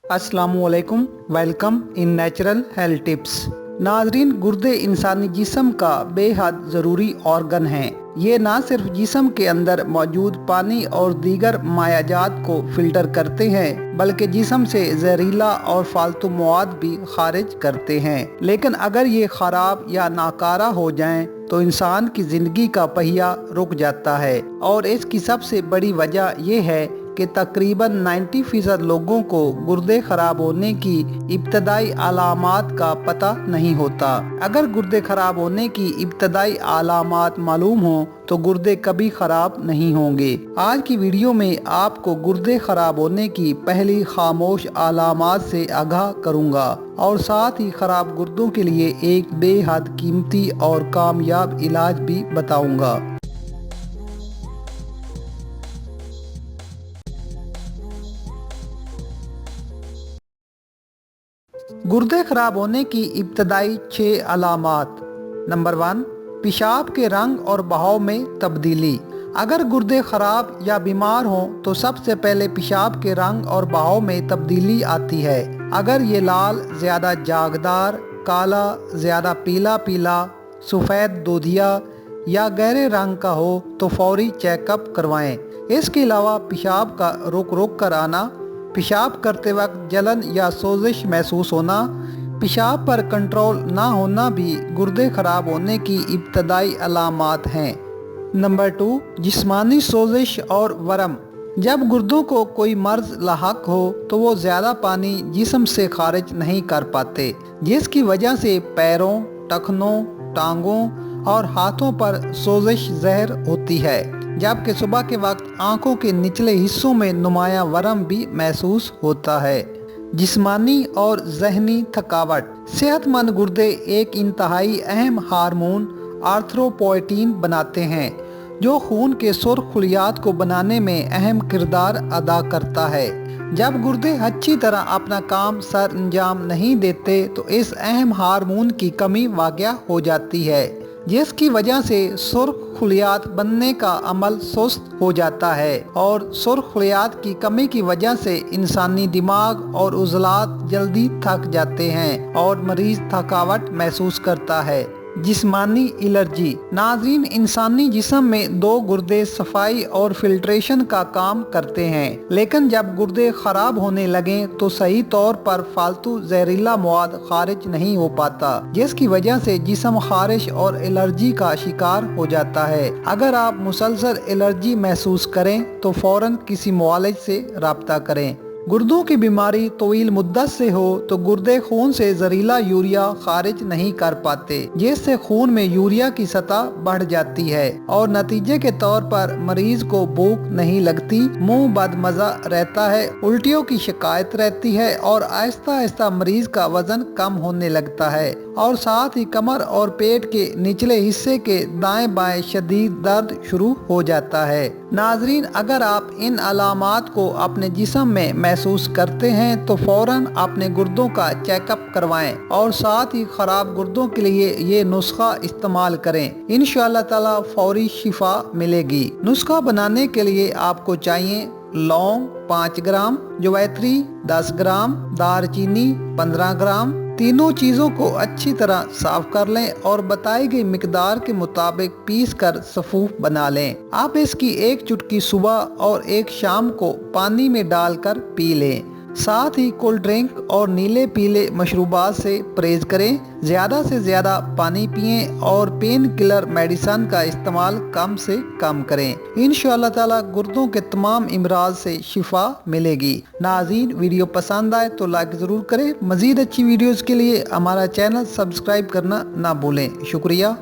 अस्सलामुअलैकुम। Welcome in natural health tips. नाजरीन, गुर्दे इंसानी जिस्म का बेहद ज़रूरी ऑर्गन हैं। ये ना सिर्फ जिस्म के अंदर मौजूद पानी और दीगर मायाजात को फिल्टर करते हैं, बल्कि जिस्म से जहरीला और फालतू मवाद भी खारिज करते हैं। लेकिन अगर ये ख़राब या नाकारा हो जाएं, तो इंसान की ज़िंदगी का पहिया रुक जाता है। और इसकी सबसे बड़ी वजह यह है कि तकरीबन 90% लोगों को गुर्दे खराब होने की इब्तदाई अलामात का पता नहीं होता। अगर गुर्दे खराब होने की इब्तदाई अलामात मालूम हो तो गुर्दे कभी खराब नहीं होंगे। आज की वीडियो में आपको गुर्दे खराब होने की पहली खामोश अलामात से आगाह करूंगा और साथ ही खराब गुर्दों के लिए एक बेहद कीमती और कामयाब इलाज भी बताऊंगा। गुर्दे खराब होने की इब्तदाई 6 अलामात। नंबर 1, पेशाब के रंग और बहाव में तब्दीली। अगर गुर्दे खराब या बीमार हों तो सबसे पहले पेशाब के रंग और बहाव में तब्दीली आती है। अगर ये लाल, ज़्यादा जागदार, काला, ज़्यादा पीला पीला, सफ़ेद दूधिया या गहरे रंग का हो तो फौरी चेकअप करवाएं। इसके अलावा पेशाब का रुक रुक कर आना, पेशाब करते वक्त जलन या सोजिश महसूस होना, पेशाब पर कंट्रोल ना होना भी गुर्दे खराब होने की इब्तदाई अलामात हैं। नंबर 2, जिस्मानी सोजिश और वरम। जब गुर्दों को कोई मर्ज लाहक हो तो वो ज़्यादा पानी जिस्म से खारिज नहीं कर पाते, जिसकी वजह से पैरों, टखनों, टांगों और हाथों पर सोजिश ज़हर होती है। जबकि सुबह के वक्त आंखों के निचले हिस्सों में नुमाया वरम भी महसूस होता है। जिस्मानी और ज़हनी थकावट। सेहतमंद गुर्दे एक इंतहाई अहम हार्मोन आर्थ्रोपोएटिन बनाते हैं, जो खून के सुर्ख खलियात को बनाने में अहम किरदार अदा करता है। जब गुर्दे अच्छी तरह अपना काम सर अंजाम नहीं देते तो इस अहम हार्मोन की कमी वाक़या हो जाती है, जिसकी वजह से सुर्ख खलियात बनने का अमल सुस्त हो जाता है। और सुर्ख खलियात की कमी की वजह से इंसानी दिमाग और उज़लात जल्दी थक जाते हैं और मरीज थकावट महसूस करता है। जिस्मानी एलर्जी। नाज़रीन, इंसानी जिस्म में 2 गुर्दे सफाई और फिल्ट्रेशन का काम करते हैं, लेकिन जब गुर्दे खराब होने लगें तो सही तौर पर फालतू जहरीला मवाद खारिज नहीं हो पाता, जिसकी वजह से जिस्म खारिश और एलर्जी का शिकार हो जाता है। अगर आप मुसलसल एलर्जी महसूस करें तो फौरन किसी मुआलिज से राब्ता करें। गुर्दों की बीमारी तवील मुद्दत से हो तो गुर्दे खून से जहरीला यूरिया खारिज नहीं कर पाते, जिससे खून में यूरिया की सतह बढ़ जाती है और नतीजे के तौर पर मरीज को भूख नहीं लगती, मुंह बदमजा रहता है, उल्टियों की शिकायत रहती है और आहिस्ता आहिस्ता मरीज का वजन कम होने लगता है और साथ ही कमर और पेट के निचले हिस्से के दाएं बाएं शदीद दर्द शुरू हो जाता है। नाजरीन, अगर आप इन अलामात को अपने जिस्म में महसूस करते हैं तो फौरन अपने गुर्दों का चेकअप करवाएं और साथ ही खराब गुर्दों के लिए ये नुस्खा इस्तेमाल करें। इंशाअल्लाह ताला फौरी शिफा मिलेगी। नुस्खा बनाने के लिए आपको चाहिए लौंग 5 ग्राम, जवैत्री 10 ग्राम, दालचीनी 15 ग्राम। तीनों चीज़ों को अच्छी तरह साफ कर लें और बताई गई मिकदार के मुताबिक पीस कर सफूफ बना लें। आप इसकी 1 चुटकी सुबह और 1 शाम को पानी में डालकर पी लें। साथ ही कोल्ड ड्रिंक और नीले पीले मशरूबात से परहेज करें। ज़्यादा से ज़्यादा पानी पिएं और पेन किलर मेडिसन का इस्तेमाल कम से कम करें। इंशाअल्लाह ताला गुर्दों के तमाम इमराज से शिफा मिलेगी। नाज़रीन, वीडियो पसंद आए तो लाइक ज़रूर करें। मज़ीद अच्छी वीडियोज़ के लिए हमारा चैनल सब्सक्राइब करना ना भूलें। शुक्रिया।